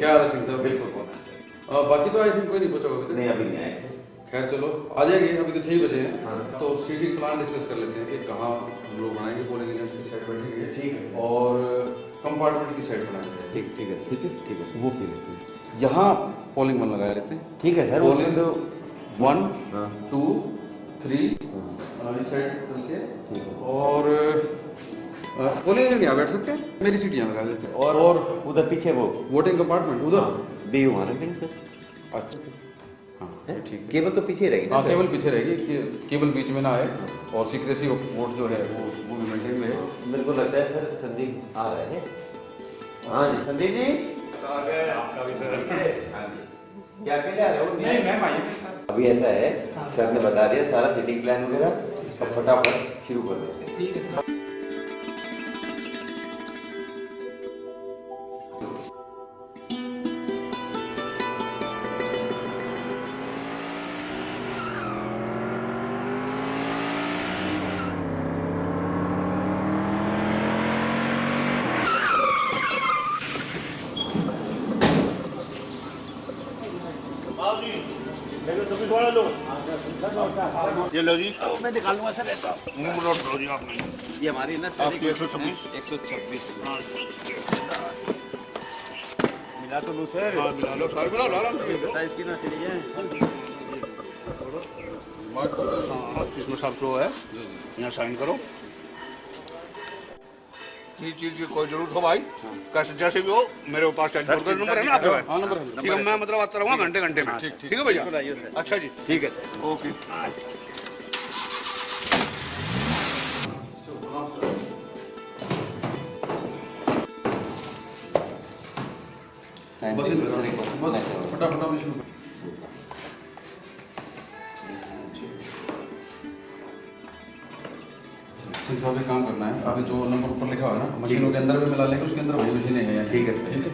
क्या हाल है सिंह साहब? बिल्कुल पहुंचा। बाकी तो आई थिंक कोई नहीं पहुंचा होगा अभी तक। नहीं अभी नहीं आए थे। खैर चलो आ जाएंगे, अभी तो 6 बजे हैं। हाँ। तो सीटिंग प्लान डिस्कस कर लेते हैं कि कहाँ हम लोग बनाएंगे, पोलिंग एजेंट की साइड बैठेंगे ठीक है। और कंपार्टमेंट की साइड बनाएंगे। ठीक है ठीक है, ठीक है। वो की लेते हैं। यहाँ पोलिंग बन लगा लेते हैं। ठीक है सर। पोलिंग 1 हाँ। 2 3 इस साइड चल के, ठीक है। और पोलिंग एजेंट यहाँ बैठ सकते हैं, मेरी सीट यहाँ लगा लेते हैं। और उधर पीछे वो वोटिंग कंपार्टमेंट उधर। भी वहाँ रख देंगे सर। अच्छा हाँ ठीक है। केवल तो पीछे रहेगी ना हाँ सर? केवल पीछे रहेगी कि केवल बीच में ना आए, और सीक्रेसी वोट जो है वो भी मेंटेन रहे। मेरे को लगता है सर संदीप आ रहे हैं। हाँ जी संदीप जी आ गए आपका भी सर। हाँ जी। क्या अकेले आ रहे हो? नहीं मैम आइए। अभी ऐसा है, सर ने बता दिया सारा सीटिंग प्लान वगैरह, अब फटाफट शुरू कर देते हैं। ठीक है। ये लो जी, मैं निकालूंगा सर ऐसा। मुंह नोट करो जी आपने। ये हमारी ना आपकी 126। 126 हाँ मिला तो लूँ सर। हाँ, मिला लो सारे, मिला लो आराम से। बता इसकी ना चली जाए। हाँ इसमें सब शो है, यहाँ साइन करो। ये चीज की कोई जरूरत हो भाई, कैसे जैसे भी हो मेरे पास टेलीफोन का नंबर है ना आपके पास? हाँ नंबर है। ठीक है, मैं मतलब आता रहूँगा घंटे घंटे में। ठीक है भैया। आइए सर। अच्छा जी, ठीक है सर। ओके। बस बस फटाफट अभी शुरू कर। सिंह साहब एक काम करना है, अभी जो नंबर ऊपर लिखा हुआ है ना मशीनों के अंदर भी मिला लेंगे, उसके अंदर वही मशीनें हैं। ठीक है सर। ठीक है।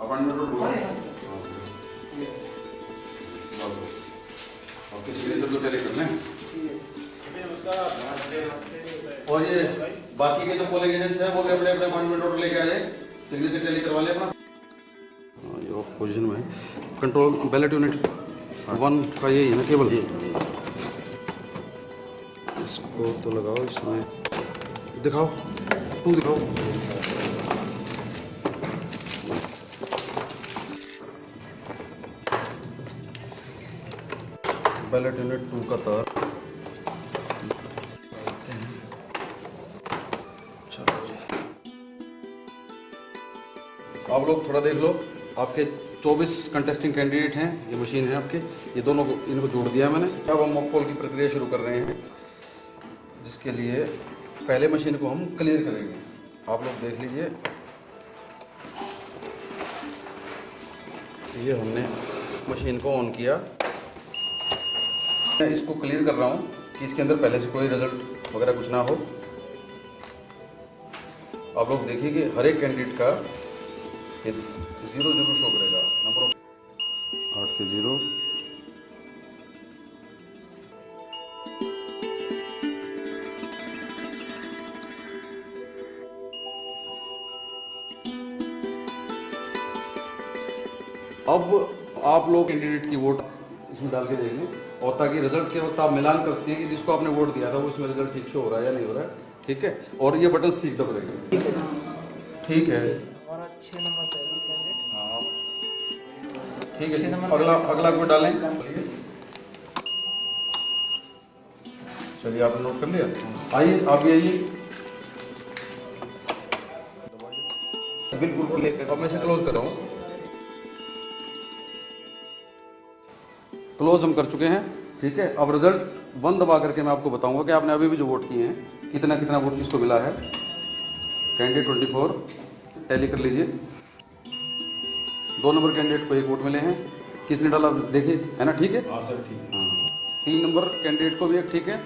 अपॉइंटमेंट आपके सिग्नेचर तो टेली करना है। और ये बाकी के जो पोलिंग एजेंट्स हैं वो भी अपने अपने अपॉइंटमेंट ऑर्डर लेके आ जाए, सिग्नेचर टेली करवा ले अपना। ये ऑफ पोजीशन में है। कंट्रोल बैलेट यूनिट 1 का यही है ना केबल, इसको तो लगाओ, इसमें दिखाओ 2 दिखाओ। बैलेट यूनिट 2 का तार। चलो जी, आप लोग थोड़ा देख लो, आपके 24 कंटेस्टिंग कैंडिडेट हैं, ये मशीन है आपके, ये दोनों को इनको जोड़ दिया मैंने। अब हम मॉक पोल की प्रक्रिया शुरू कर रहे हैं, जिसके लिए पहले मशीन को हम क्लियर करेंगे। आप लोग देख लीजिए, ये हमने मशीन को ऑन किया। मैं इसको क्लियर कर रहा हूँ कि इसके अंदर पहले से कोई रिजल्ट वगैरह कुछ ना हो। आप लोग देखिए कि हर एक कैंडिडेट का ये 0 शो करेगा, नंबर ऑफ 8 के 0। अब आप लोग कैंडिडेट की वोट इसमें डाल के देख लें, और ताकि रिजल्ट के वक्त आप मिलान कर सकें कि जिसको आपने वोट दिया था वो इसमें रिजल्ट ठीक शो हो रहा है या नहीं हो रहा है। ठीक है, और ये बटन ठीक दबेंगे। ठीक है, और 6 नंबर पे कैंडिडेट। हाँ ठीक है जी। अगला कोई डालें। चलिए आपने नोट कर लिया। आइए आप भी आइए। बिल्कुल क्लियर अब मैं इसे क्लोज कर रहा हूँ। क्लोज हम कर चुके हैं, ठीक है। अब रिजल्ट 1 दबा करके मैं आपको बताऊंगा कि आपने अभी भी जो वोट किए हैं कितना कितना वोट किसको मिला है। कैंडिडेट 24 टैली कर लीजिए। 2 नंबर कैंडिडेट को 1 वोट मिले हैं। किसने डाला देखिए, है ना, ठीक है। हाँ सर ठीक है। 3 नंबर कैंडिडेट को भी 1, ठीक है।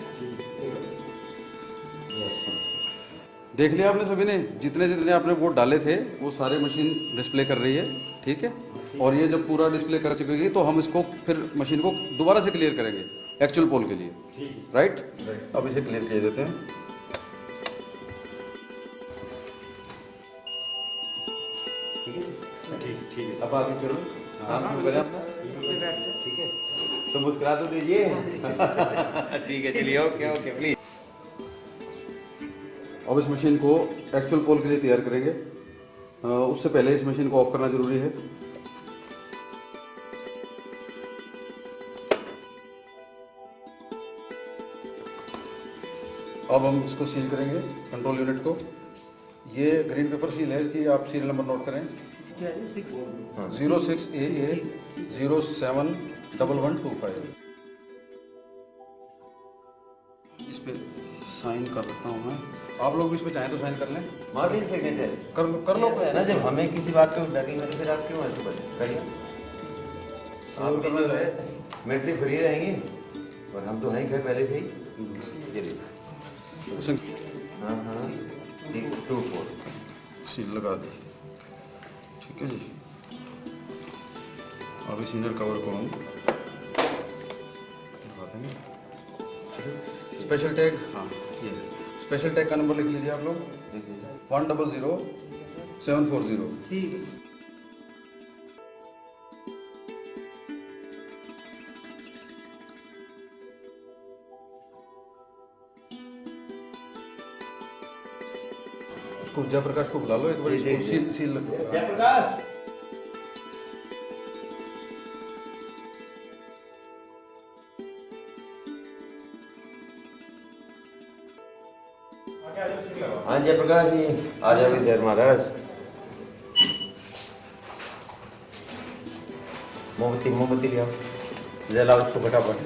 देख लिया आपने सभी ने, जितने जितने आपने वोट डाले थे वो सारे मशीन डिस्प्ले कर रही है, ठीक है। और ये जब पूरा डिस्प्ले कर चुकेगी तो हम इसको फिर मशीन को दोबारा से क्लियर करेंगे एक्चुअल पोल के लिए, राइट। अब इसे क्लियर कर देते हैं। ठीक है, अब आगे करो। नाम शुरू करें अपना, ठीक है। तो मुस्कुरा तो दीजिए। ठीक है, चलिए, ओके ओके प्लीज। अब इस मशीन को एक्चुअल पोल के लिए तैयार करेंगे। उससे पहले इस मशीन को ऑफ करना जरूरी है। अब हम इसको सील करेंगे कंट्रोल यूनिट को। ये ग्रीन पेपर सील है, इसकी आप सीरियल नंबर नोट करें। 06AA 071125। इस पे साइन कर देता हूँ मैं। आप लोग भी इस पे चाहें तो साइन कर लें। मार दीजिए सिग्नेचर। कर लो। ऐसा है ना, जब हमें किसी बात पे डर नहीं लगता फिर आप क्यों ऐसे बोले? करिए। आप करना जो चाहिए। है मेंटली फ्री रहेंगे और हम तो हैं घर पहले से ही। चलिए। हाँ हाँ, 2 4 सील लगा दी, ठीक है जी। अब इस इनर कवर को हम लगा देंगे। स्पेशल टैग, हाँ ये स्पेशल टैग का नंबर लिख लीजिए आप लोग। 100740। ठीक है। उसको जयप्रकाश को बुला लो एक बार, जी, जी, इसको जी। सील लगा। जयप्रकाश। हाँ जयप्रकाश जी, आ जाओ विद्यार महाराज। मोमबत्ती ले आओ, जलाओ इसको फटाफट।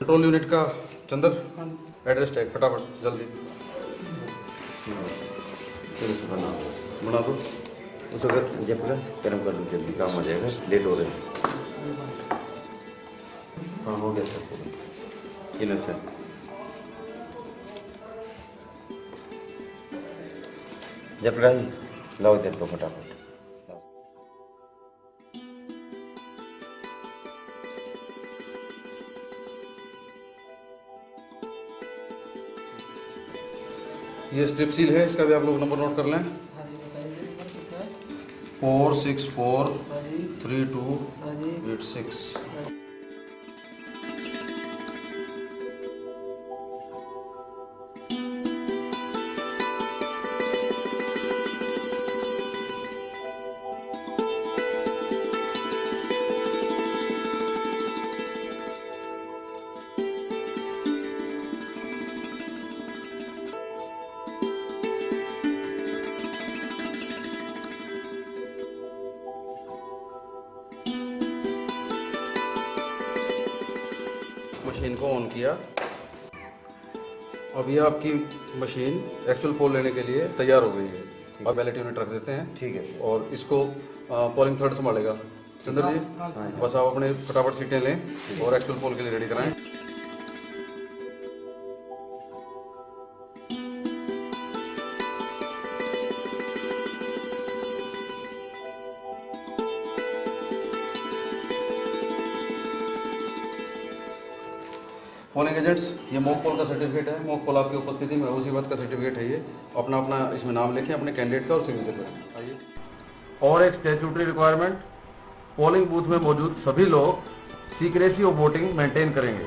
कंट्रोल यूनिट का चंदर एड्रेस टैग फटाफट जल्दी बना दो। उसको अगर जयप्रकाश गर्म कर दो, जल्दी काम हो जाएगा, लेट हो रहे हैं। हाँ हो गया सर पूरा। ये लो सर। जयप्रकाश जी लाओ इधर तो फटाफट। ये स्ट्रिप सील है, इसका भी आप लोग नंबर नोट कर लें। हाँ जी, बताइए नंबर कितना है? 464 हाँ जी, 3286। मशीन को ऑन किया। अब ये आपकी मशीन एक्चुअल पोल लेने के लिए तैयार हो गई है। अब बैलेट यूनिट रख देते हैं, ठीक है सर। और इसको पोलिंग थर्ड संभालेगा चंद्र जी। बस आप अपने फटाफट सीटें लें और एक्चुअल पोल के लिए रेडी कराएं। पोलिंग एजेंट्स, ये मॉक पोल का सर्टिफिकेट है। मॉक पोल आपकी उपस्थिति में उसी बात का सर्टिफिकेट है। ये अपना अपना इसमें नाम लिखें, अपने कैंडिडेट का, और सिग्नेचर करें। आइए। और एक स्टैट्यूटरी रिक्वायरमेंट, पोलिंग बूथ में मौजूद सभी लोग सीक्रेसी ऑफ वोटिंग मेंटेन करेंगे।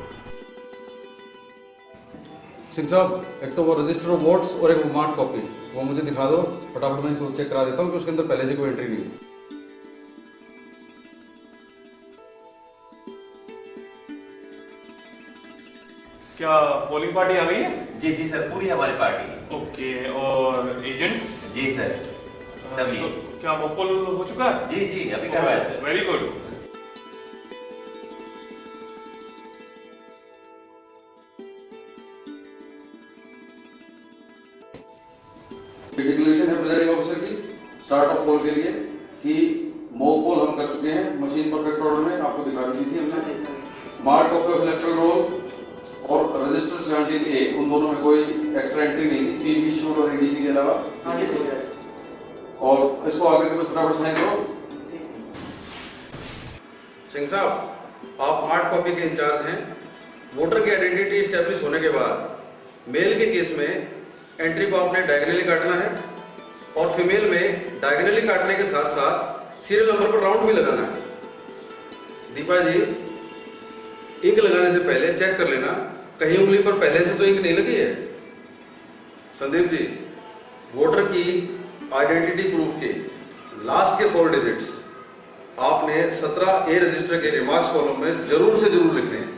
सिंह साहब, एक तो वो रजिस्टर ऑफ वोट्स और एक मार्क कॉपी वो मुझे दिखा दो, फटाफट मैं इनको चेक करा देता हूँ कि उसके अंदर पहले से कोई एंट्री नहीं है। क्या पोलिंग पार्टी आ गई है? जी सर, पूरी हमारी पार्टी। ओके, और एजेंट्स? जी सर, सभी। तो क्या मोपोल हो चुका है? जी अभी करवाया सर। Very good. डिक्लेरेशन है प्रिजाइडिंग ऑफिसर की स्टार्ट ऑफ पोल के लिए कि मॉक पोल हम कर चुके हैं, मशीन परफेक्ट ऑर्डर में आपको दिखा दी थी हमने। Mark copy of erectile role और रजिस्टर 17A उन दोनों में कोई एक्स्ट्रा एंट्री नहीं थी, पीबी शूट और एडीसी के अलावा। और इसको आगे के फटाफट साइन करो। सिंह साहब, आप हार्ड कॉपी के इंचार्ज हैं। वोटर की आइडेंटिटी स्टैब्लिश होने के बाद मेल के केस में एंट्री को आपने डायगोनली काटना है और फीमेल में डायगोनली काटने के साथ साथ सीरियल नंबर पर राउंड भी लगाना है। दीपा जी, इंक लगाने से पहले चेक कर लेना कहीं उंगली पर पहले से तो इंक नहीं लगी है। संदीप जी, वोटर की आइडेंटिटी प्रूफ के लास्ट के 4 डिजिट्स आपने 17A रजिस्टर के रिमार्क्स कॉलम में जरूर से जरूर लिखने हैं।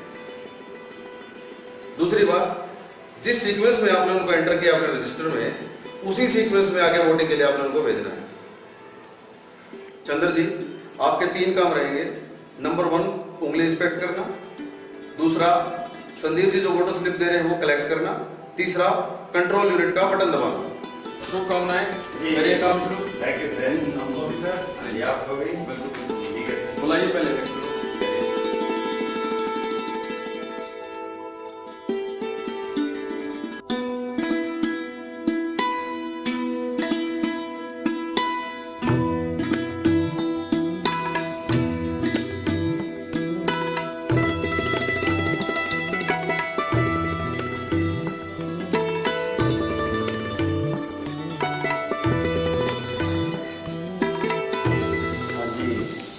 दूसरी बात, जिस सीक्वेंस में आपने उनको एंटर किया अपने रजिस्टर में, उसी सीक्वेंस में आगे वोटिंग के लिए आपने उनको भेजना है। चंद्र जी, आपके 3 काम रहेंगे। नंबर 1, उंगली इंस्पेक्ट करना। दूसरा, संदीप जी जो वोटर स्लिप दे रहे हैं वो कलेक्ट करना। तीसरा, कंट्रोल यूनिट का बटन दबाना। शुभकामनाएं, करिए काम शुरू। Thank you sir. जी आप हो गई? ठीक है, बुलाइए पहले।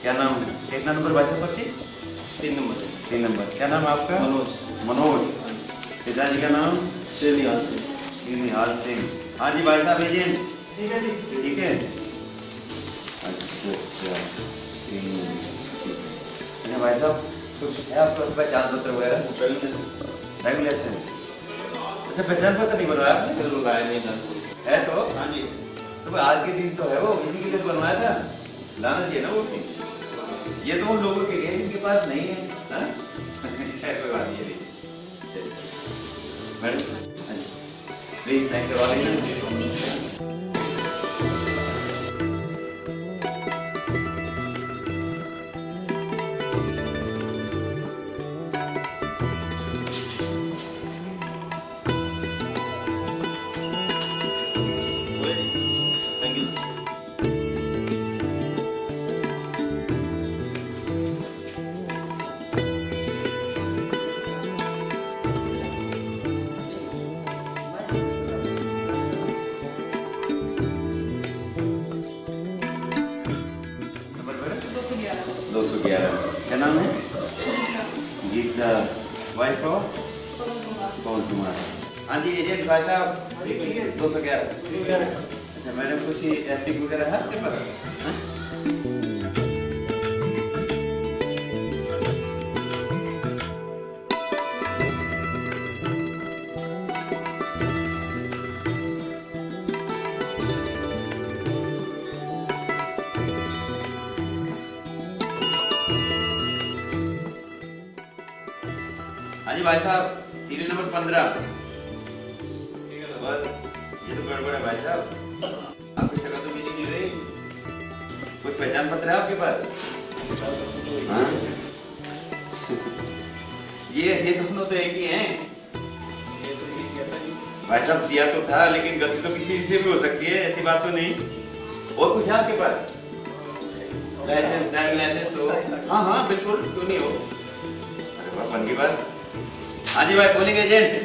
क्या नाम? कितना नंबर भाई साहब? 3 नंबर। 3 नंबर। क्या नाम है आपका? मनोज। मनोज। पिताजी का नाम? श्रीनिहाल सिंह। श्रीनिहाल सिंह। हाँ जी भाई साहब, एजेंट्स? ठीक है जी। ठीक है, अच्छा। भाई साहब, कुछ है आपका पहचान पत्र वगैरह? रेगुलर से। अच्छा, पहचान पत्र नहीं बनवाया आपने? सर बनवाया नहीं था। है तो? हाँ जी। तो आज के दिन तो है वो, इसी के लिए बनवाया था। लाना चाहिए ना वो। ये तो उन लोगों के लिए जिनके पास नहीं है, हाँ? कोई बात नहीं। मैडम प्लीज साइन करवा लीजिए। Thank you. क्या नाम है? गीता। वाइफ हो? कौन तुम्हारा? हाँ जी, एजेंट भाई साहब 211। अच्छा मैडम, कुछ एप्लिक वगैरह है आपके पास? हाँ जी भाई साहब, सीरियल नंबर 15। ये तो गड़बड़ है भाई साहब, आपकी शक्ल तो मिली नहीं रही। कुछ पहचान पत्र है आपके पास? हाँ? ये दोनों तो एक ही हैं। भाई साहब दिया तो था, लेकिन गलती तो किसी से भी हो सकती है, ऐसी बात तो नहीं। और कुछ है आपके पास? लाइसेंस, ड्राइविंग लाइसेंस तो? हाँ बिल्कुल, क्यों नहीं हो। अरे वाह, बन की बात। हाँ जी भाई, पोलिंग एजेंट्स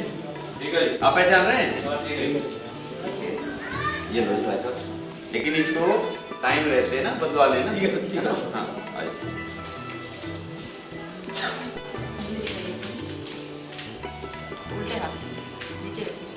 ठीक है, आप पहचान रहे हैं? ये लो भाई साहब, लेकिन इसको टाइम रहते हैं ना बदलवा लेना। ठीक है सर, ठीक है। हाँ उल्टे हाथ नीचे रखिए।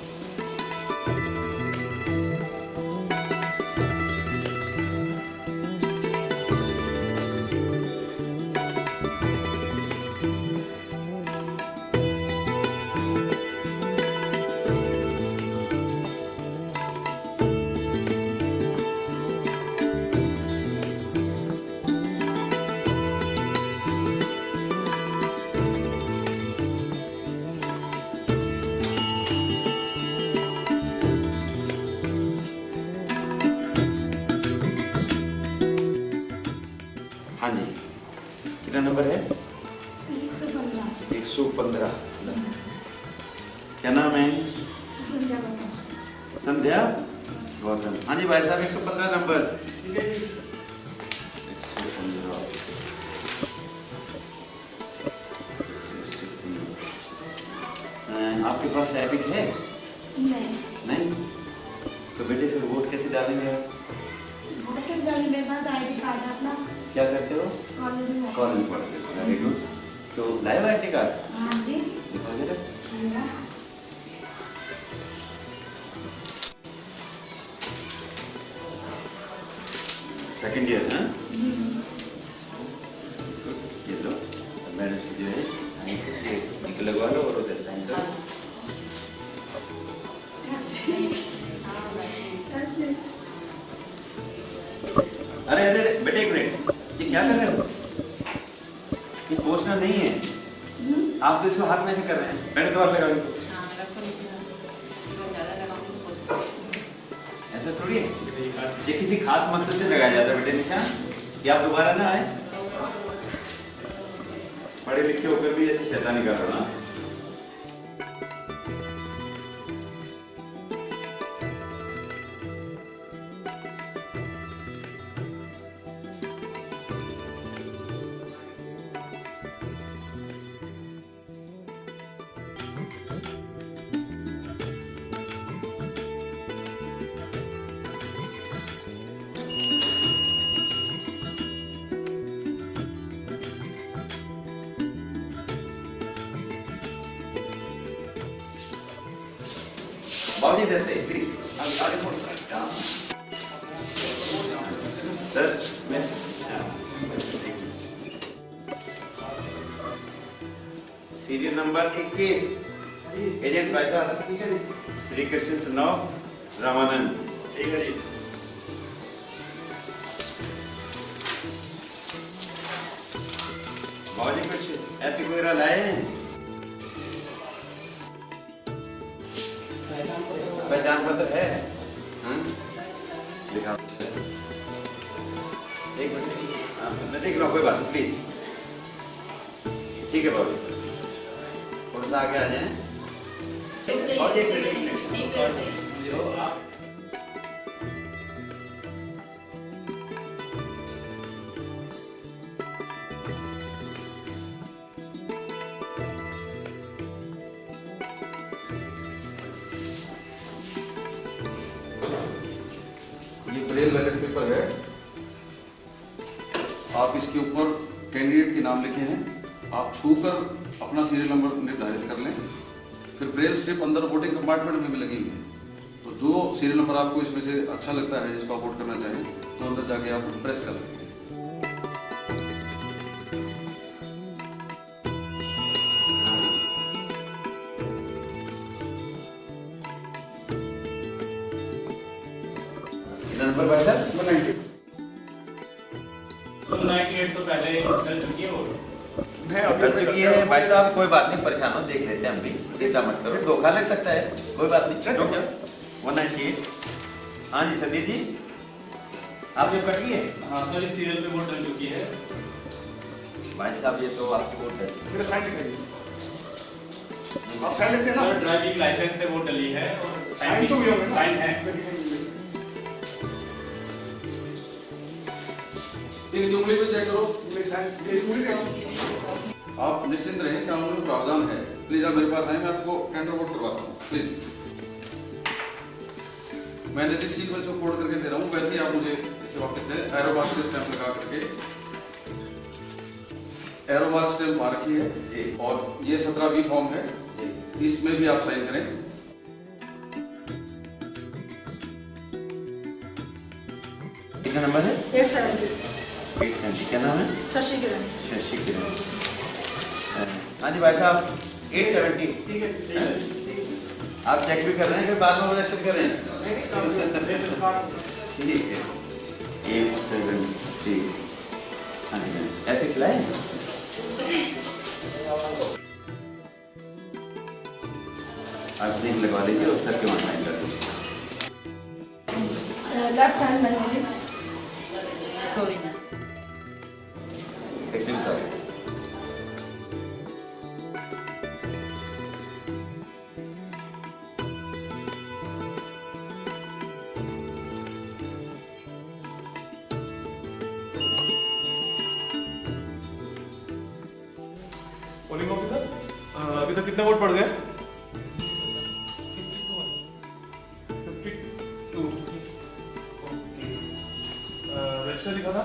115। क्या नाम है? संध्या गौतम। हाँ जी भाई साहब, 115 नंबर। ठीक है जी। 115। आपके पास एपिक है? नहीं। तो बेटे फिर वोट कैसे डालेंगे आप? मेरे पास आईडी कार्ड है अपना। क्या करते हो? कॉलेज में पढ़ते हो। Very good. तो लाए हो आईडी कार्ड? हाँ जी। दिखाओ जरा। सेकेंड ईयर ना? ये लो, मैडम से जो है साइन करके टिक लगवा लो और उधर साइन करो। अरे अरे बेटे एक मिनट, ये क्या कर रहे हो? ये पोस्टर नहीं है। आप तो इसको हाथ में से कर रहे हैं। मैंने तो लगा लो। ऐसा थोड़ी है। ये किसी खास मकसद से लगाया जाता है बेटे निशान, कि आप दोबारा ना आए। पढ़े लिखे होकर भी ऐसे शैतानी कर रहे हो ना। बाबूजी जैसे प्लीज आगे थोड़ा सा। सर मैं सीरियल नंबर 21 एजेंट्स भाई साहब। ठीक है जी। श्री कृष्ण सुनाओ रामानंद। ठीक है जी। बाबूजी कुछ एपिक वगैरह लाए हैं? पहचान पत्र है? हाँ? दिखाओ। एक मिनट, मैं देख रहा हूँ, कोई बात नहीं प्लीज। ठीक है बाबू, थोड़ा सा आगे आ जाए। और एक मिनट। ब्रेल बैलेट पेपर है। आप इसके ऊपर कैंडिडेट के नाम लिखे हैं, आप छूकर अपना सीरियल नंबर निर्धारित कर लें। फिर ब्रेल स्ट्रिप अंदर वोटिंग कंपार्टमेंट में भी लगी हुई है, तो जो सीरियल नंबर आपको इसमें से अच्छा लगता है, जिसको आप वोट करना चाहें, तो अंदर जाके आप प्रेस कर सकते हैं। नंबर भाई साहब 198 तो पहले चल चुकी है वो। कर चुकी है भाई साहब, कोई बात नहीं, परेशान हो, देख लेते हैं हम भी। चिंता मत करो, धोखा लग सकता है, कोई बात नहीं। 198। हाँ जी संदीप जी, आप जो कट लिए? हाँ सर, इस सीरियल पे वोट डल चुकी है। भाई साहब ये तो आपकी वोट है। मेरा साइन दिखाइए। आप साइन लेते हैं ना? सर ड्राइविंग लाइसेंस से वोट डली है और साइन तो भी होगा ना? साइन है। इनकी उंगली भी चेक करो। मेरी साइन ये पूरी करो। आप निश्चिंत रहें, कानून में प्रावधान है। प्लीज आप मेरे पास आए, मैं आपको टेंडर वोट करवाता हूँ। प्लीज, मैंने जिस सीक्वेंस में कोड करके दे रहा हूँ वैसे ही आप मुझे इसे वापस दें। एरो मार्क से स्टैंप लगा करके, एरो मार्क स्टैंप मार्क की है। और ये 17B फॉर्म है, इसमें भी आप साइन करें। कितना नंबर है? 870। 870। क्या नाम है? शशि किरण। शशि किरण। हाँ जी भाई साहब 870। ठीक है। आप चेक भी कर रहे हैं, फिर बाद में ऑब्जेक्शन कर रहे हैं? ठीक है। 870। हाँ जी, एपिक लाए? आप लिंक लगवा लीजिए और सर के वहाँ साइन कर दीजिए। Left hand manager. Sorry ma'am. Actually sorry. Polling officer अभी तक कितने वोट पड़ गए? 52। ओके, रजिस्टर लिखा था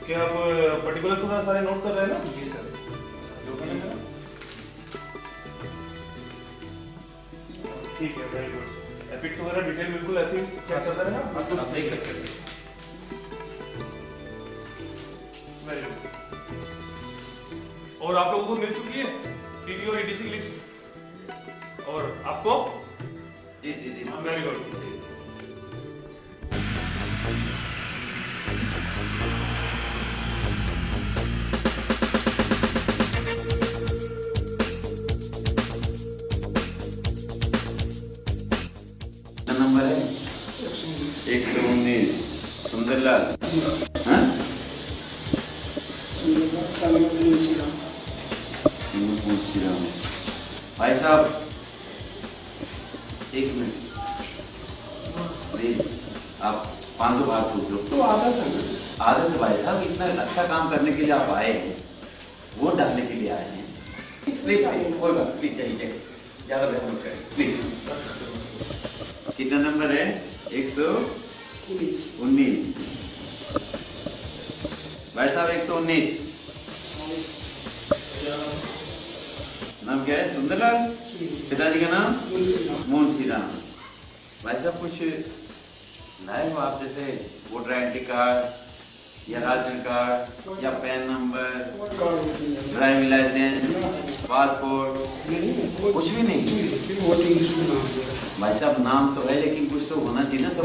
क्या आप पर्टिकुलर सारे नोट कर रहे हैं ना? जी सर, जो भी है ठीक है, वेरी गुड। एपिक्स वगैरह डिटेल बिल्कुल ऐसे चेक करते हैं ना, आप देख सकते हैं। Very good. और आप लोगों को मिल चुकी है टीटी और ईडीसी की लिस्ट? और आपको? जी जी जी, वेरी गुड। नंबर है 119 सुंदरलाल। हाँ? भाई साहब एक मिनट प्लीज, आप 500 बार पूछ लो। तो आदत है ना। आदत है भाई साहब, इतना अच्छा काम करने के लिए आप आए हैं, वोट डालने के लिए आए हैं। प्लीज कोई बात प्लीज, चाहिए ज्यादा बहस मत करें प्लीज। कितना नंबर है? 119। भाई साहब 119। नाम क्या है? सुंदरलाल। पिताजी का नाम? मुंशीराम। भाई साहब कुछ लाए हो आप, जैसे वोटर आईडी कार्ड या राशन कार्ड या PAN number, driving licence, passport? कुछ भी नहीं। भाई साहब नाम तो है लेकिन कुछ तो होना चाहिए ना। सब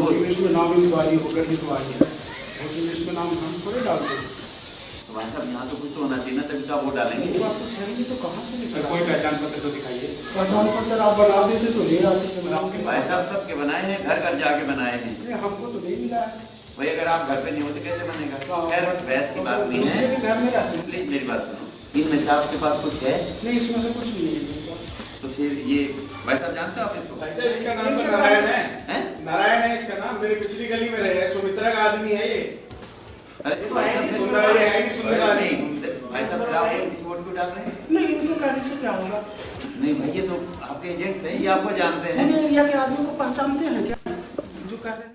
भाई साहब यहाँ तो कुछ तो होना चाहिए ना, तभी तो आप वोट डालेंगे। तो कहाँ से निकला? कोई पहचान पत्र तो दिखाइए। पहचान पत्र आप बना देते तो ले आते। भाई साहब सबके बनाए हैं, घर घर जाके बनाए हैं। हमको तो नहीं मिला है। भाई अगर आप घर पे नहीं होते कैसे बनेगा? खैर बहस की बात नहीं है। घर में रहते हैं। प्लीज मेरी बात सुनो, इनमें से आपके पास कुछ है? नहीं, इसमें से कुछ नहीं है। तो फिर ये भाई साहब जानते हो आप इसको? भाई साहब इसका नाम तो नारायण है। हैं? नारायण है इसका नाम, मेरी पिछली गली में रहे, सुमित्रा का आदमी है ये। अरे भाई साहब सुंदर ये है कि सुंदर नहीं, भाई साहब फिर आप किसी वोट को डाल रहे हैं? नहीं, इनको कहने से क्या होगा? नहीं भाई ये तो आपके एजेंट्स हैं, ये आपको जानते हैं। हम एरिया के आदमी को पहचानते हैं क्या जो कह रहे हैं?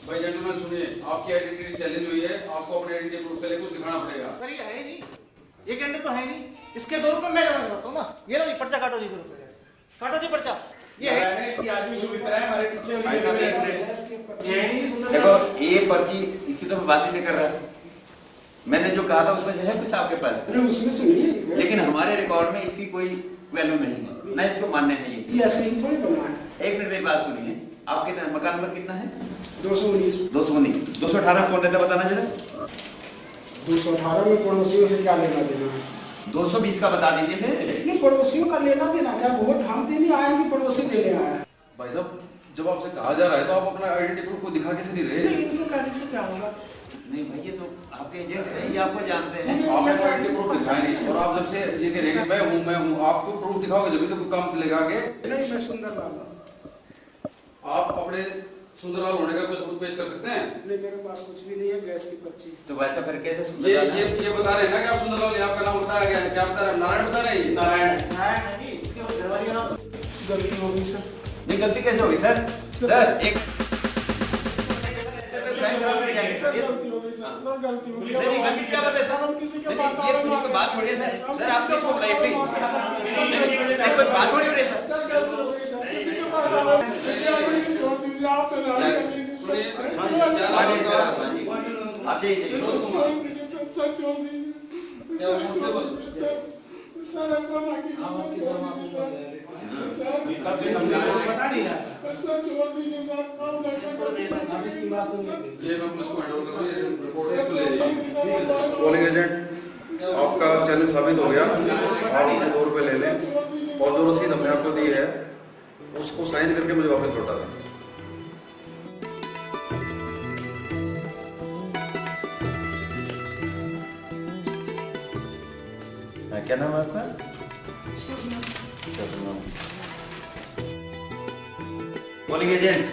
भाई जेंटलमैन सुनिए, आपकी आइडेंटिटी चैलेंज हुई है, आपको अपनी आइडेंटिटी प्रूफ के लिए कुछ दिखाना पड़ेगा। सर ये है नहीं, ये घंटे तो है नहीं। इसके 2 रुपए मैं जमा करता हूँ ना। ये लो, पर्चा काटो जी, 2 रुपए काटो जी पर्चा। ये है इसकी आदमी सुमित्रा है, हमारे पीछे वाली भाई साहब गली एक में। मिनट, ये नहीं सुंदर। देखो ये पर्ची इसकी तो बात ही नहीं कर रहा। मैंने जो कहा था उसमें से है कुछ आपके पास? अरे उसमें से नहीं है, लेकिन हमारे रिकॉर्ड में इसकी कोई वैल्यू नहीं है, ना इसको मान्य है ये। ये ऐसे ही थोड़ी बना है। एक मिनट मेरी बात सुनिए, आपके मकान नंबर कितना है? 219। 219। 218 कौन रहता बताना जरा। 218 में पड़ोसियों से क्या लेना देना है? 220 का बता दीजिए फिर। नहीं, पड़ोसियों का लेना देना क्या? वोट हम देने आए कि पड़ोसी देने आए? भाई साहब जब आपसे कहा जा रहा है तो आप अपना आइडेंटिटी प्रूफ को दिखा कैसे नहीं रहे? नहीं, इनके कहने से क्या होगा? नहीं भाई ये तो आपके एजेंट्स हैं, ये आपको जानते हैं। आपने अपना आइडेंटिटी प्रूफ दिखाया नहीं, और आप जब से ये कह रहे हैं कि मैं हूँ, आपको प्रूफ दिखाओगे जब तो कोई काम चलेगा आगे। नहीं, मैं सुंदरलाल हूँ। आप अपने सुंदरलाल होने का कोई सबूत पेश कर सकते हैं? नहीं, मेरे पास कुछ भी नहीं है, गैस की पर्ची। तो वैसा फिर कैसे ये बता रहे हैं ना कि आप सुंदरलाल, ये आपका नाम बताया गया है। क्या बता रहे हैं? नारायण बता रहे हैं ये? नारायण नहीं, इसके घरवाली का नाम गलती होगी सर। नहीं गलती कैसे होगी सर? सर एक गलती होगी सर, गलती होगी। नहीं गलती क्या बात है सर? हम किसी के नहीं, ये पुलिस की बात छोड़िए सर। सर आप इसको कोई बात छोड़िए सर। सर गलती होगी सर, किसी के पास आना छोड़ दीजिए आप तो सुनिए, क्या नाम है आपका? आप यही विनोद कुमार। सर छोड़ दीजिए क्या कांस्टेबल? सर ऐसा ना कीजिए, सर छोड़ दीजिए सर। बता नहीं रहा। सर छोड़ दीजिए सर, आप ऐसा कर ये मैं पुलिस को हैंडओवर कर रहा हूँ, ये रिपोर्ट इसको ले जाइए। पोलिंग एजेंट आपका चैलेंज साबित हो गया, आप अपने 2 रुपए ले लें और जो रसीद हमने आपको दी है उसको साइन करके मुझे वापस लौटा दें। क्या नाम है आपका? Polling agents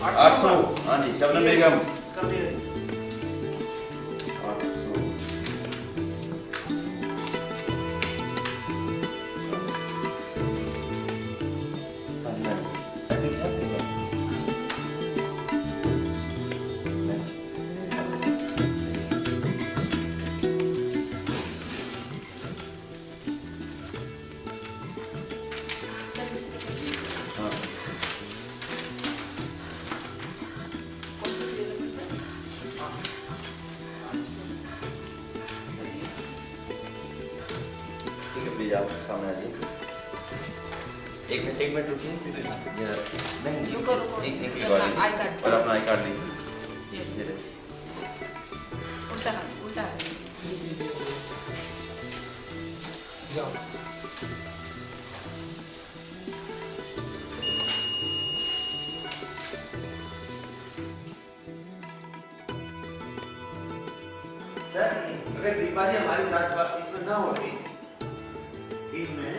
800। हाँ जी शबनम बेगम 800। प्लीज आप सामने आ जाइए। एक मिनट रुकिए। नहीं रुको, रुको। एक आई बार कार्ड। और अपना आई कार्ड दीजिए। ये ये ले। उल्टा हाथ, उल्टा हाथ। सर अगर दीपा जी हमारी साथ बात इसमें ना होती टीम में,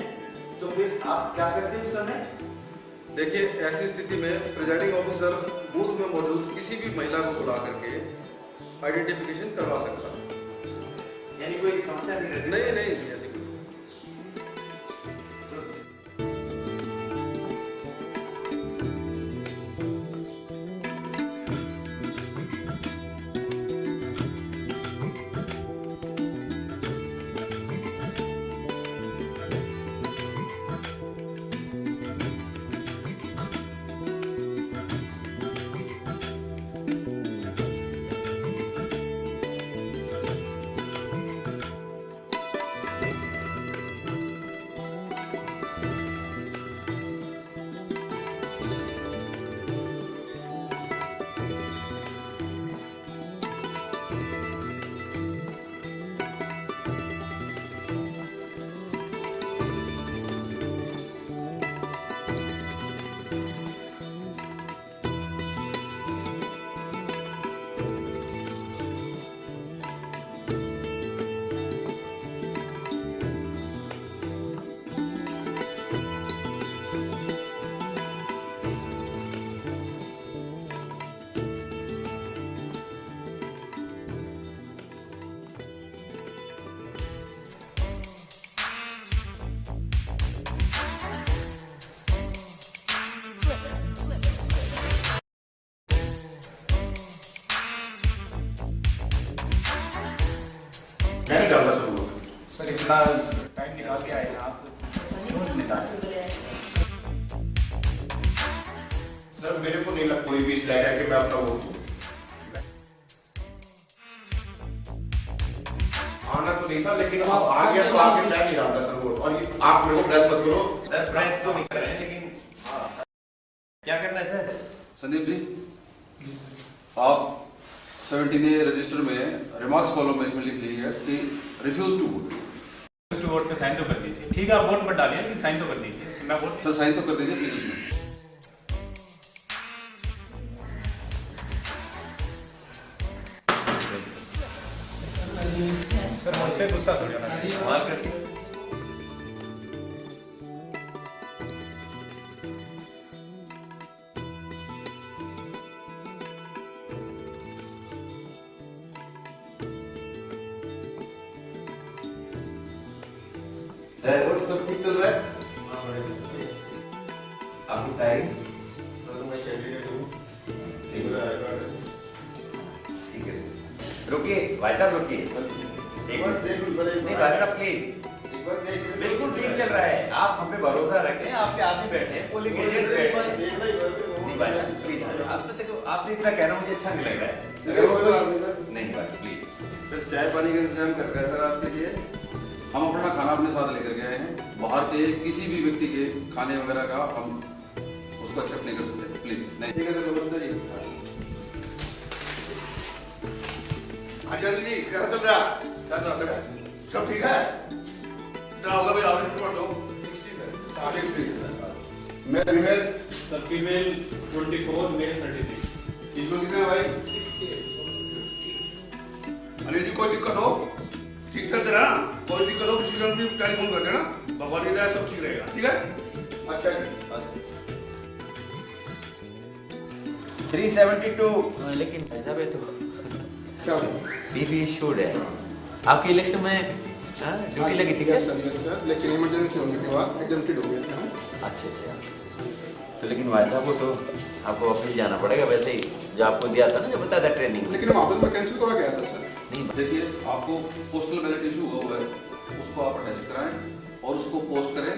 तो फिर आप क्या करते उस समय? देखिए, ऐसी स्थिति में प्रिजाइडिंग ऑफिसर बूथ में मौजूद किसी भी महिला को बुला करके आइडेंटिफिकेशन करवा सकता है। यानी कोई समस्या नहीं रहती? नहीं नहीं, ऐसी कोई मैंने डाला सबूत। सर इतना टाइम निकाल के आए हैं आप। सर मेरे को नहीं लगता कोई भी लाएगा कि मैं अपना वोट दूं। आना तो नहीं था, लेकिन अब आ गया तो आगे मैं नहीं डालता सर वोट। और ये आप मेरे को प्रेस मत करो। सर प्रेस तो नहीं कर रहे हैं, लेकिन क्या करना है सर? संदीप जी, आप 17A रजिस्टर में रिमार्क्स कॉलम में इसमें लिख लीजिए कि refuse to vote. To vote पे साइन तो कर दीजिए। ठीक है, आप वोट मत डालिए, लेकिन साइन तो कर दीजिए। मैं वोट सर साइन तो कर दीजिए प्लीज उसमें। सर हम पे गुस्सा हो जाना। वहाँ करके सर वोट सब ठीक चल रहा है। आपकी तैयारी तो मैं कैंडिडेट हूँ। ठीक है सर। रुकिए भाई साहब, रुकिए एक बार देख लो, नहीं भाई साहब प्लीज, एक बार देख लो। बिल्कुल ठीक चल रहा है। आप हम पे भरोसा रखें, आपके आदमी बैठे हैं, पोलिंग एजेंट्स बैठे हैं। नहीं भाई साहब प्लीज, आप तो देखो, आपसे इतना कहना मुझे अच्छा नहीं लग रहा है। नहीं भाई प्लीज, चाय पानी का इंतजाम कर रहा है सर आपके लिए। हम अपना खाना अपने साथ लेकर के आए हैं। बाहर के किसी भी व्यक्ति के खाने वगैरह का हम उसको एक्सेप्ट नहीं कर सकते, प्लीज नहीं। ठीक है सर, नमस्ते जी। आचार्य जी क्या चल रहा है? क्या कर रहे हैं? सब ठीक है? कितना होगा भाई, आप रिपोर्ट दो। 60 सर। मैं फीमेल सर फीमेल 24, मेल 36। इसमें कितना है भाई? 68। अनिल जी कोई दिक्कत हो ठीक चल रहा है, कोई दिक्कत हो किसी का भी टेलीफोन कर देना। भगवान की दया सब ठीक रहेगा। ठीक है, अच्छा जी। 372 लेकिन ऐसा भी तो क्या बीबी इशूड है। आपकी इलेक्शन में ड्यूटी लगी थी क्या? यस सर, लेकिन इमरजेंसी होने के बाद एग्जम्प्टेड हो गया था। अच्छा अच्छा, तो लेकिन भाई साहब को तो आपको ऑफिस जाना पड़ेगा वैसे ही, जो आपको दिया था ना, जो बताया था ट्रेनिंग। लेकिन वापस मैं कैंसिल करा गया था सर। नहीं देखिए, आपको पोस्टल बैलेट इशू हुआ है, उसको आप अटैच कराएं और उसको पोस्ट करें।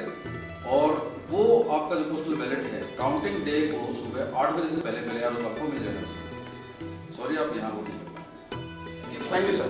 और वो आपका जो पोस्टल बैलेट है, काउंटिंग डे को सुबह 8 बजे से पहले पहले यार आपको मिल जाएगा। सॉरी, आप यहाँ वोट नहीं। Thank you sir.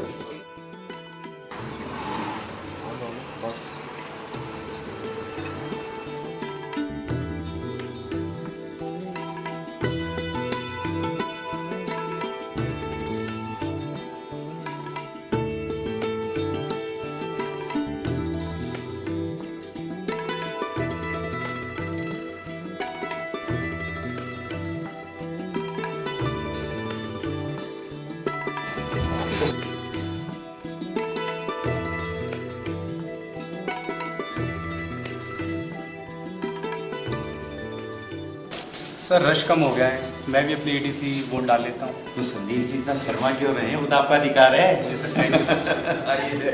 Sir rush कम हो गया है, मैं भी अपनी एडीसी वोट डाल लेता हूँ। तो संदीप जी इतना शर्मा क्यों रहे हैं? वो तो आपका अधिकार है। आइए।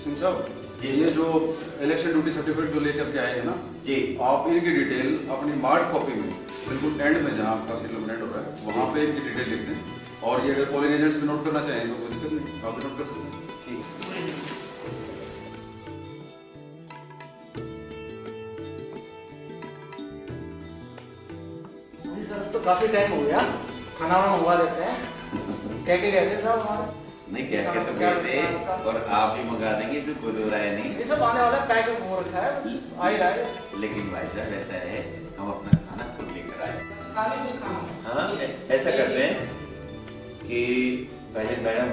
सिंह साहब, ये जो इलेक्शन ड्यूटी सर्टिफिकेट जो लेकर के आए हैं ना जी, आप इनकी डिटेल अपनी मार्क कॉपी में बिल्कुल एंड में जहाँ आपका सेटलमेंट हो रहा है वहाँ पे इनकी डिटेल लिख दें। और ये अगर पोलिंग एजेंट्स भी नोट करना चाहें तो कोई दिक्कत नहीं, आप भी नोट कर सकते हैं। जी सर, तो काफी टाइम हो गया, खाना वाना मंगवा देते हैं। क्या क्या कहते हैं साहब हमारा? नहीं क्या क्या तो कहते हैं, और आप भी मंगा देंगे, इसमें कोई दो राय नहीं। ये सब आने वाला पैक हो रखा है, बस आ ही रहा है। लेकिन भाई साहब ऐसा है, हम अपना खाना खुद लेकर आए। खाने कुछ खाना हाँ, ऐसा करते हैं कि पहले मैडम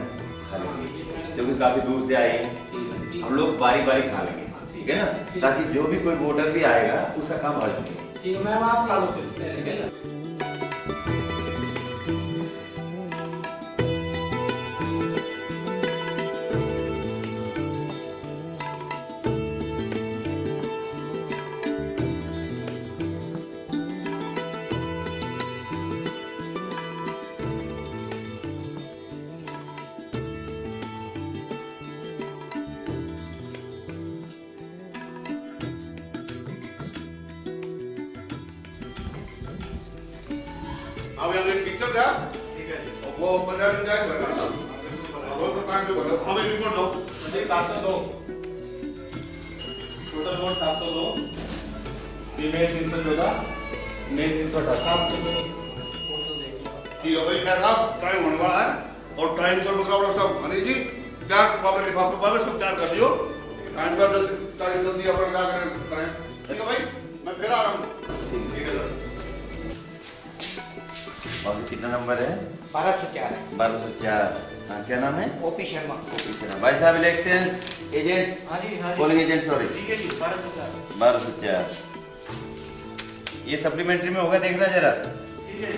खा लेंगे, क्योंकि काफी दूर से आए हैं, हम लोग बारी बारी खा लेंगे, ठीक है ना, ताकि जो भी कोई वोटर भी आएगा उसका काम हो सके। ठीक है मैम, आप खा लो फिर, ठीक है। अब यहाँ एक पिक्चर क्या? ठीक है। और वो 50 दिन जाए बढ़ा ना? वो तो टाइम पे बढ़ा। हमें रिपोर्ट दो। मुझे 702 टोटल वोट 702, फीमेल 314, मेल 318। ठीक है भाई, खैर साहब टाइम होने वाला है और टाइम पर मतलब सब अनिल जी तैयार पावर लिफाफे पावर सब तैयार कर दियो। टाइम पर जल्दी अपना काम करें। ठीक है भाई, मैं फिर आ रहा हूँ। ठीक है सर। और कितना नंबर है? 1204 है। 1204। हाँ, क्या नाम है? ओपी शर्मा। ओपी शर्मा। भाई साहब इलेक्शन एजेंट, हाँ जी हाँ जी, पोलिंग एजेंट, सॉरी। ठीक है जी, 1204। 1204। ये सप्लीमेंट्री में होगा, देखना जरा। ठीक है।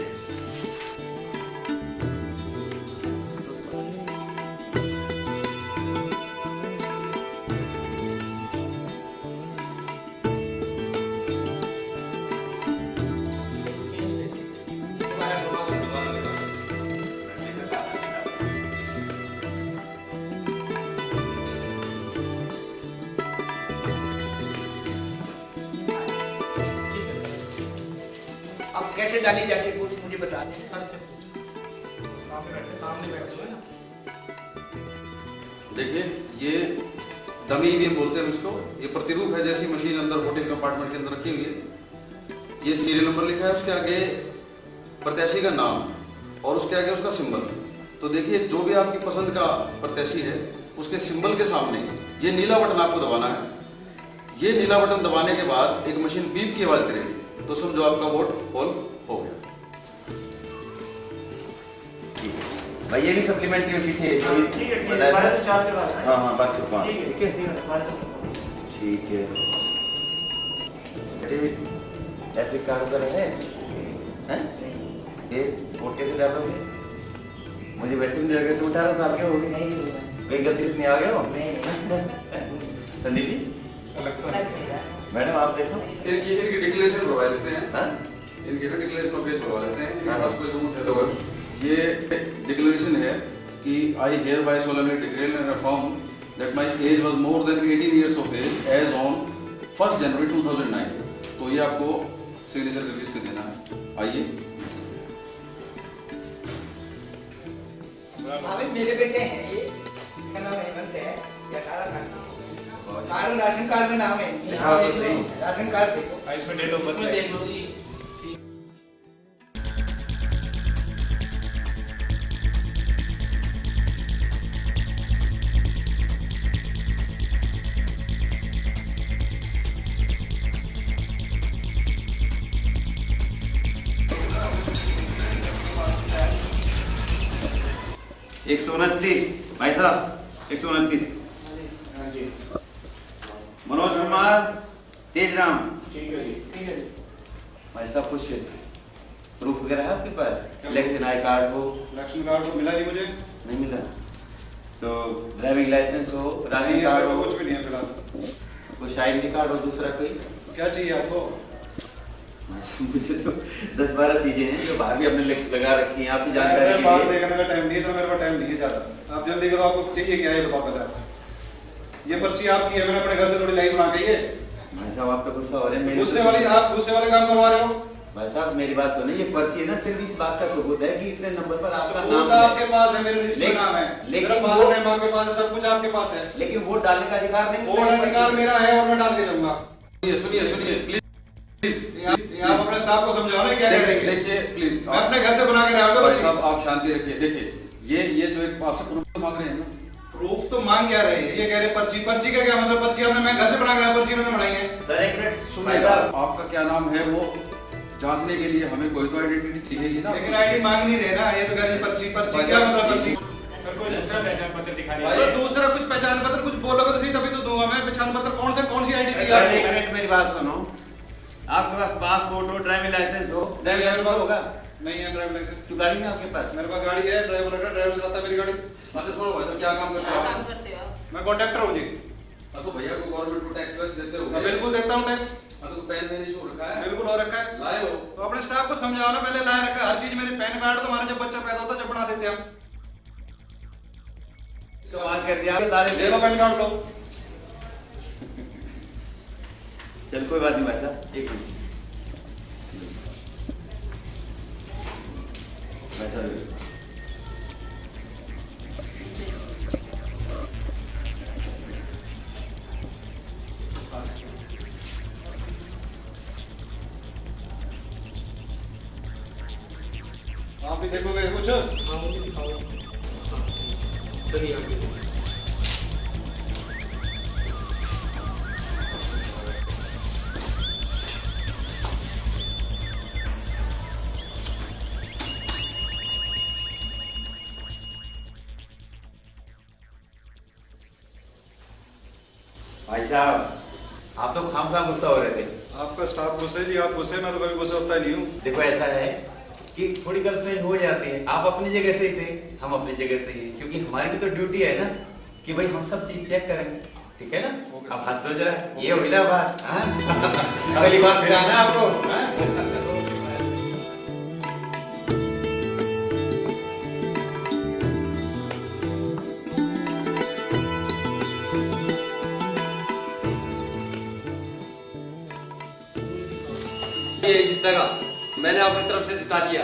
अब कैसे डाली जाती है वोट मुझे बता दें। सर से पूछो, सामने बैठे हुए ना। देखिए, ये डमी ईवीएम बोलते हैं इसको। ये प्रतिरूप है जैसी मशीन अंदर वोटिंग कंपार्टमेंट के अंदर रखी हुई है। ये सीरियल नंबर लिखा है, उसके आगे प्रत्याशी का नाम और उसके आगे उसका सिंबल। तो देखिए, जो भी आपकी पसंद का प्रत्याशी है उसके सिंबल के सामने ये नीला बटन आपको दबाना है। ये नीला बटन दबाने के बाद एक मशीन बीप की आवाज करेगी, तो समझो आपका वोट पोल हो गया। भाई ये भी सप्लीमेंट्री में पीछे ठीक है, 1204 के बाद। हाँ हाँ, 1205। ठीक है, ठीक है, 1204। ठीक है। एपिक कार्ड पर है हैं? ये वोट कैसे डालोगे? मुझे वैसे भी लग रहा है तुम 18 साल के हो गए। कहीं गलती से नहीं आ गए हो? संदीप जी, मैडम आप देखो। इनकी डिक्लेरेशन करवा लेते हैं। हाँ? इनकी डिक्लेरेशन ऑफ एज करवा लेते हैं। इनके हाँ। पास कोई सबूत है तो ये डिक्लेरेशन है कि I hereby solemnly declare and affirm that my age was more than 18 years of age age on 1 January 2009। तो ये आपको सिग्नेचर करके इसको देना है। आइए। अभी मेरे बेटे हैं ये, क्या नाम है, हेमंत है, ये 18 साल का। कार्ड राशन कार्ड में नाम है। हाँ, तो सही। राशन कार्ड देखो। इसमें डेट ऑफ बर्थ इसमें देख लो जी। एक 129 भाई साहब, 129। हाँ जी, मनोज कुमार तेजराम। ठीक है जी, ठीक है। भाई साहब कुछ प्रूफ वगैरह है आपके पास? इलेक्शन आई कार्ड हो? इलेक्शन कार्ड तो मिला नहीं मुझे। नहीं मिला तो ड्राइविंग लाइसेंस हो, राशन कार्ड हो? कुछ भी नहीं है फिलहाल। कोई आईडी कार्ड हो दूसरा कोई? क्या चाहिए आपको? मुझे तो 10-12 चीजें हैं जो भाभी आपने लगा रखी हैं, आपकी जानकारी मेरे के पास लिए। देखने का टाइम नहीं है, तो मेरे पास टाइम नहीं है ज्यादा। आप जल्दी करो, आपको चाहिए क्या है बताओ पहले। ये पर्ची आपकी है, मैंने अपने घर से थोड़ी लाई बना के। ये भाई साहब आप तो गुस्सा हो रहे हैं। गुस्से वाली, आप गुस्से वाले काम करवा रहे हो। भाई साहब मेरी बात सुनिए, ये पर्ची है ना सिर्फ इस बात का सबूत है कि इतने नंबर पर आपका सबूत नाम आपके पास है, मेरे लिस्ट में नाम है, लेकिन मेरा फादर नेम आपके पास है, सब कुछ आपके पास है। लेकिन वोट डालने का अधिकार नहीं। वोट अधिकार मेरा है और मैं डाल के जाऊंगा। सुनिए सुनिए प्लीज, आप अपने स्टाफ को समझाओ ना क्या कह रहे हैं। देखिए प्लीज, मैं अपने घर से बना के लाऊंगा। भाई साहब आप शांति रखिए। देखिए ये जो एक आपसे प्रूफ मांग रहे हैं ना, प्रूफ तो मांग क्या रहे हैं, ये कह रहे पर्ची। पर्ची का क्या मतलब? पर्ची हमने, मैं घर से बना के लाया, पर्ची मैंने बनाई है। सर एक मिनट सुनिए, आपका क्या नाम है वो जांचने के लिए हमें कोई तो आइडेंटिटी चाहिए ना। लेकिन आईडी मांग नहीं रहे ना, ये तो कह रहे पर्ची। पर्ची क्या मतलब? पर्ची सर कोई दूसरा पहचान पत्र दिखा भाई, तो दूसरा कुछ पहचान पत्र कुछ बोलोगे तो सही, तभी तो दूंगा मैं पहचान पत्र। कौन सी आईडी चाहिए सर एक आपको? मिनट मेरी बात सुनो, आपके पास पासपोर्ट हो, ड्राइविंग लाइसेंस हो? ड्राइविंग लाइसेंस होगा? नहीं है ड्राइविंग लाइसेंस। तो गाड़ी में आपके पास? मेरे पास गाड़ी है, ड्राइवर का, ड्राइवर चलाता है मेरी गाड़ी। अच्छा सुनो भाई साहब, क्या काम करते हो आप? मैं कॉन्ट्रैक्टर हूँ जी। तो भैया को गवर्नमेंट को टैक्स वैक्स देते हो? मैं बिल्कुल देता हूँ टैक्स। तो पैन मैंने शो रखा है? बिल्कुल हो रखा है। लाए हो? तो अपने स्टाफ को समझाओ ना, पहले लाए रखा है हर चीज। मेरे पैन कार्ड तो हमारा जब बच्चा पैदा होता है जब बना देते हम। सवाल कर दिया आपने, ले लो पैन कार्ड लो। चल कोई बात नहीं भाई साहब, एक मिनट भाई साहब। आप भी देखोगे कुछ? चलिए आगे भाई साहब आप तो खामखा गुस्सा हो रहे थे। आपका स्टाफ गुस्से जी, आप गुस्से, मैं तो कभी गुस्से होता ही नहीं हूँ। देखो ऐसा है कि थोड़ी गलतफहमी हो जाती है, आप अपनी जगह से ही थे, हम अपनी जगह से ही, क्योंकि हमारी भी तो ड्यूटी है ना कि भाई हम सब चीज चेक करेंगे, ठीक है ना? अब हंस दो जरा, ये हुई ना बात। हाँ? अगली बार फिर आना आपको। हाँ? ये जीतेगा, मैंने अपनी तरफ से जिता दिया।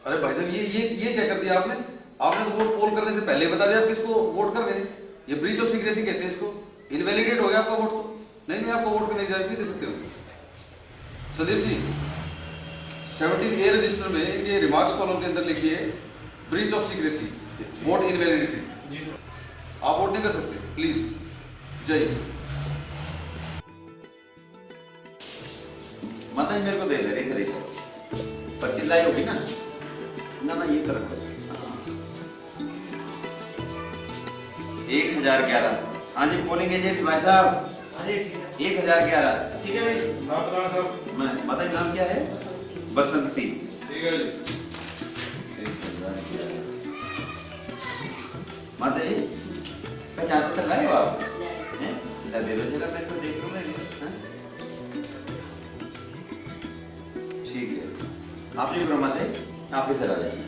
अरे भाई साहब ये क्या कर दिया आपने? आपने तो वोट पोल करने से पहले बता दिया आप किसको वोट कर रहे हैं। ये ब्रीच ऑफ सीक्रेसी कहते हैं इसको। इनवैलिडेट हो गया आपका वोट। तो नहीं आपको वोट करने की इजाजत नहीं दे सकते हो। सदीप जी 17A रजिस्टर में इनके रिमार्क्स कॉलम के अंदर लिखिए breach of secrecy, vote invalidity. जी सर। आप वोट नहीं कर सकते, प्लीज। जय हिंद। माता जी मेरे को दे दे रही तरीके पर चिल्लाई होगी ना? ना ये तरफ करो। 1011। हाँ जी पोलिंग एजेंट भाई साहब। अरे ठीक है 1011। ठीक है भाई। नाम बताना सर। मैं माता जी नाम क्या है? बसंती। ठीक है जी। 1011। माता जी पहचान पत्र लाए हो आप? हैं? दे दो जरा मेरे को, देख लो मैं। ठीक है आप भी ब्रह्मा थे, आप इधर आ जाइए।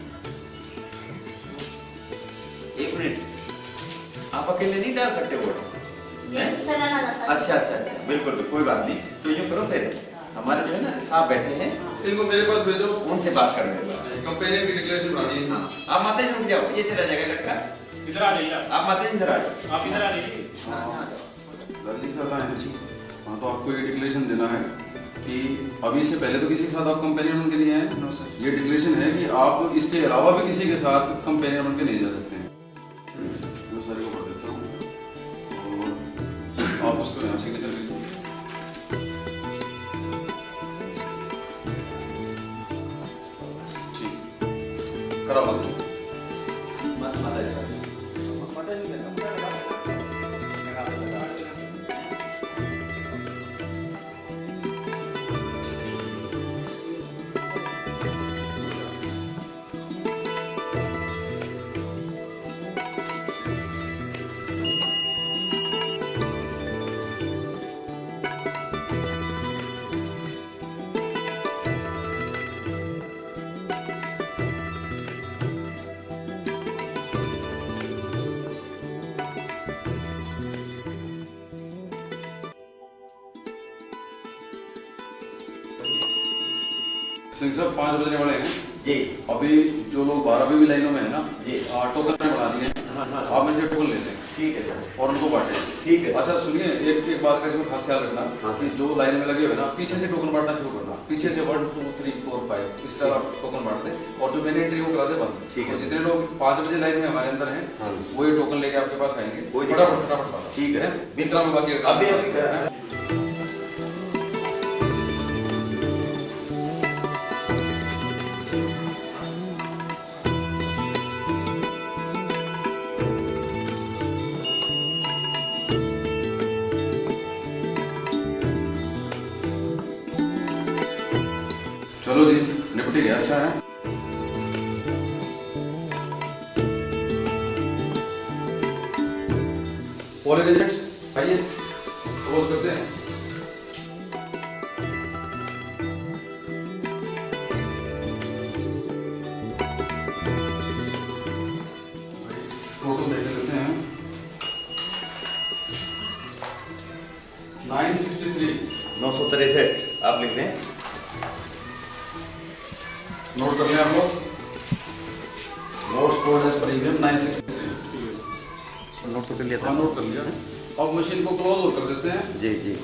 एक मिनट, आप अकेले नहीं डाल सकते वोट? अच्छा, बिल्कुल कोई बात नहीं। तो यूँ करो फिर, हमारे जो है ना साहब बैठे हैं, इनको मेरे पास भेजो, उनसे बात कर रहे हैं। कंपेनियन की डिक्लेरेशन बनानी है। हाँ आप माता जी रुक जाओ, ये चला जाएगा लड़का। इधर आ जाइए आप माता जी इधर आ जाओ। आप इधर आ जाइए। दर्जी चल रहा है जी। हाँ तो आपको ये डिक्लेरेशन देना है कि अभी से पहले तो किसी के साथ आप कंपेनियन बन के नहीं आए। No sir. ये डिक्लेरेशन है कि आप इसके अलावा भी किसी के साथ कंपेनियन बन के नहीं जा सकते हैं। मैं सारे को पढ़ देता हूँ और आप उसको यहाँ सिग्नेचर कीजिए। ठीक करा बात। माता जी साहब सिंह साहब 5 बजने वाले हैं जी। अभी जो लोग 12वीं भी लाइनों में है ना जी। टोकन में बना दिए आप में से टोकन ले लें। ठीक है सर। और उनको बांटे। ठीक है। अच्छा सुनिए एक बात का इसमें खास ख्याल रखना कि जो लाइन में लगे हुए ना पीछे से टोकन बांटना शुरू करना। पीछे से 1 2 3 4 5 इस तरह आप टोकन बांट दें और जो मेन एंट्री वो करा दे बंद। ठीक है। तो जितने लोग 5 बजे लाइन में हमारे अंदर हैं वही टोकन लेके आपके पास आएंगे। फटाफट। ठीक है। बिंद्रा में बाकी अभी चलो जी निपटी गया। अच्छा है पोलिंग एजेंट्स आइए क्लोज करते हैं। टोटल देख लेते हैं 963 आप लिख दें। नोट कर लें आप लोग। Notes code as premium 963। Note तो कर लिया था। हाँ नोट कर लिया। अब मशीन को क्लोज और कर देते हैं। जी जी।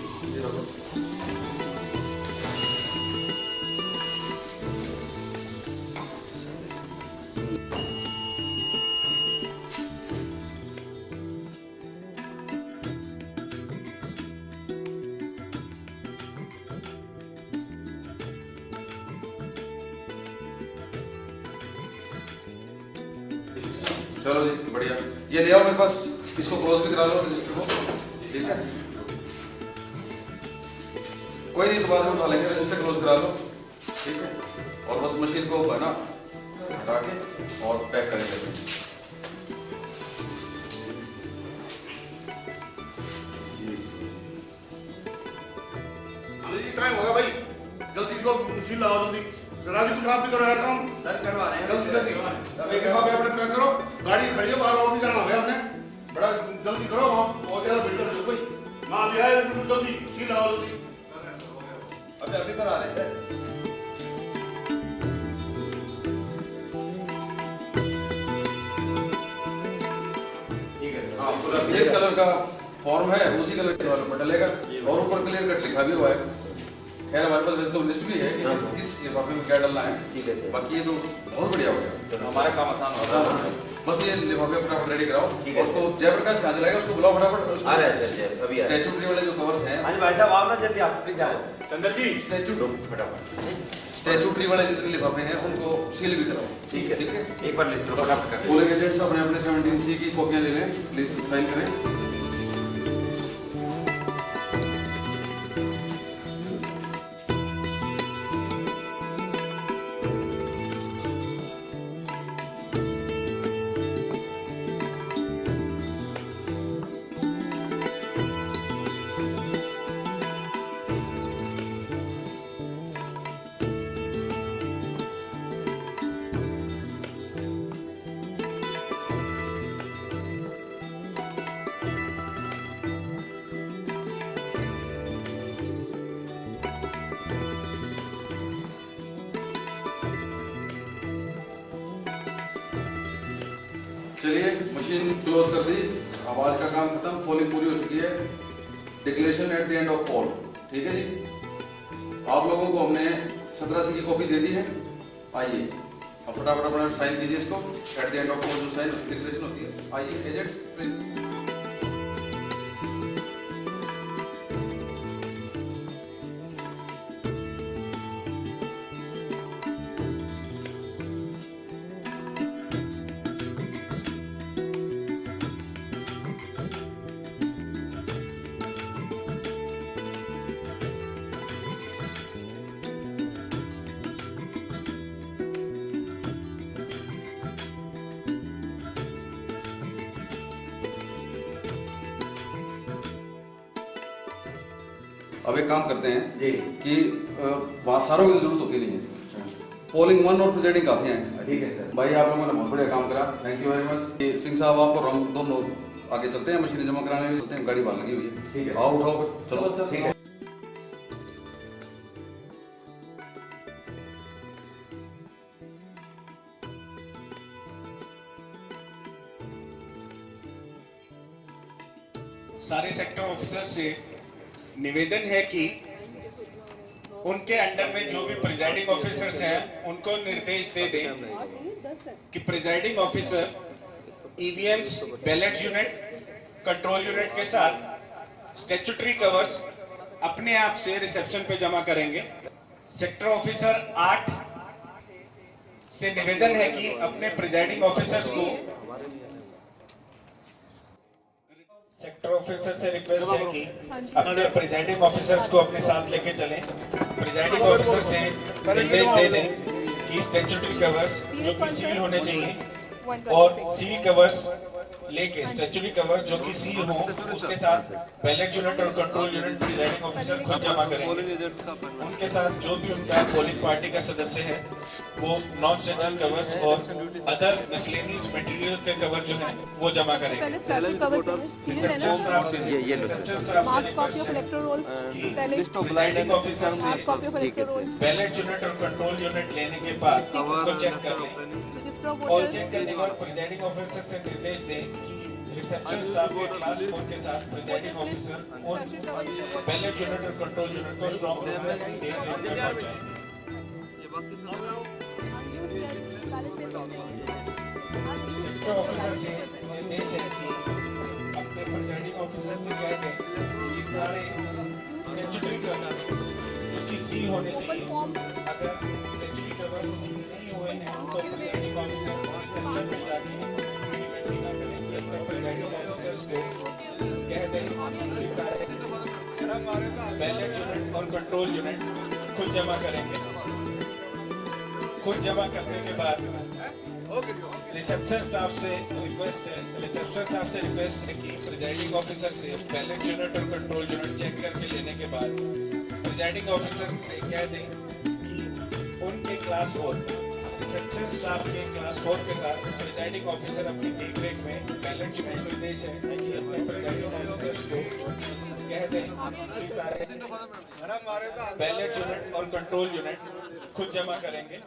चलो जी बढ़िया। ये ले आओ मेरे पास। इसको क्लोज भी करा लो रजिस्टर को। ठीक है कोई नहीं दोबारा उठा लेंगे। रजिस्टर क्लोज करा लो। ठीक है और बस मशीन को है ना हटा के और पैक कर देते हैं। टाइम होगा भाई जल्दी इसको मशीन लाओ जल्दी। सर जी कुछ आप भी करो यार काम। सर करवा रहे हैं जल्दी एक लिफाफे अपने पैक करो। गाड़ी खड़ी है बाहर ऑफ जाना है आपने। बड़ा जल्दी करो वहाँ बहुत ज्यादा भीड़ है भाई। माँ भी आए जल्दी मशीन लाओ जल्दी। अभी करा रहे हैं सर। ठीक है हाँ पूरा जिस कलर का फॉर्म है उसी कलर के वालों पर डलेगा और ऊपर क्लियर कट लिखा भी हुआ है। खैर हमारे पास वैसे तो लिस्ट भी है कि किस लिफाफे में क्या डालना है। ठीक है बाकी ये तो बहुत बढ़िया हो गया। हमारा काम आसान हो रहा है। बस ये लिफाफे फटाफट रेडी कराओ और उसको जयप्रकाश कहाँ चलाएगा उसको बुलाओ फटाफट। आ रहा है सर अभी स्टैचू ट्री वाले जो कवर्स हैं। हाँ जी भाई साहब आप ना जल्दी आप प्लीज आओ। चंदर जी स्टैचू फटाफट स्टैचू ट्री वाले जितने लिफाफे हैं उनको सील भी कराओ। ठीक है ठीक है एक बार लिस्ट फटाफट कर पोलिंग एजेंट्स अपने अपने 17C की कॉपियां ले लें प्लीज साइन करें। चलिए मशीन क्लोज कर दी। आवाज का काम खत्म। पोलिंग पूरी हो चुकी है। Declaration at the end of poll. ठीक है जी आप लोगों को हमने 17C की कॉपी दे दी है। आइए अब फटाफट अपना साइन कीजिए इसको। एट द एंड ऑफ पोल जो साइन डिक्लेरेशन होती है। आइए एजेंट्स प्लीज। अब एक काम करते हैं जी कि वहाँ सारों की जरूरत होती नहीं है। पोलिंग 1 और प्रेजेंटिंग काफी हैं। ठीक है सर। भाई आप लोगों ने बहुत बढ़िया काम करा। Thank you very much. Singh साहब आप और हम दोनों आगे चलते हैं। मशीनें जमा कराने में चलते हैं। गाड़ी बाहर लगी हुई है। ठीक है आओ उठाओ चलो ठीक है। सारे सेक्टर ऑफिसर से निवेदन है कि उनके अंडर में जो भी प्रिजाइडिंग ऑफिसर्स हैं उनको निर्देश दे दें कि presiding officer EVMs, ballot unit, control unit के साथ स्टैट्यूटरी कवर्स अपने आप से रिसेप्शन पे जमा करेंगे। सेक्टर ऑफिसर 8 से निवेदन है कि अपने प्रिजाइडिंग ऑफिसर्स को रिक्वेस्ट है कि अपने प्रिजाइडिंग ऑफिसर्स को अपने साथ लेके चलें। प्रिजाइडिंग ऑफिसर से निर्देश दे दें कि स्टैट्यूटरी कवर्स जो कि सील होने चाहिए और सील कवर्स लेके स्टैट्यूटरी कवर्स जो कि सील हो उसके साथ बैलेट यूनिट और कंट्रोल यूनिट प्रिजाइडिंग ऑफिसर खुद जमा करेंगे। उनके साथ जो भी उनका पोलिंग पार्टी का सदस्य है वो नॉन स्टैट्यूटरी कवर्स और अदर मिसलेनियस मटेरियल के कवर जो है वो जमा करेंगे। बैलेट यूनिट और कंट्रोल यूनिट लेने के बाद उनको चेक कर लें और चेक करने के बाद प्रिजाइडिंग ऑफिसर से निर्देश दें कि रिसेप्शन स्टाफ के क्लास 4 के साथ प्रिजाइडिंग ऑफिसर उन बैलेट यूनिट और कंट्रोल यूनिट को स्ट्रॉन्ग रूम में सेक्टर ऑफिसर से निर्देश है कि अपने प्रिजाइडिंग ऑफिसर से कह दें कि सारे स्टैट्यूटरी कवर्स जो कि सील होने चाहिए, अगर स्टैट्यूटरी कवर्स नहीं हुए हैं तो प्रिजाइडिंग ऑफिसर रिसेप्शन में जाके कह दें कि सारे बैलेट यूनिट और कंट्रोल यूनिट खुद जमा करेंगे। खुद जमा करने के बाद रिसेप्शन स्टाफ से रिक्वेस्ट है कि प्रिजाइडिंग ऑफिसर से बैलेट यूनिट और कंट्रोल यूनिट चेक करके लेने के बाद प्रिजाइडिंग ऑफिसर से कह दें कि उनके क्लास 4 रिसेप्शन स्टाफ के क्लास 4 के साथ प्रिजाइडिंग ऑफिसर अपनी टी ब्रेक में बैलेट यूनिट निर्देश है कि अपने प्रिजाइडिंग ऑफिसर्स को कह दें कि सारे बैलेट यूनिट और कंट्रोल यूनिट खुद जमा करेंगे।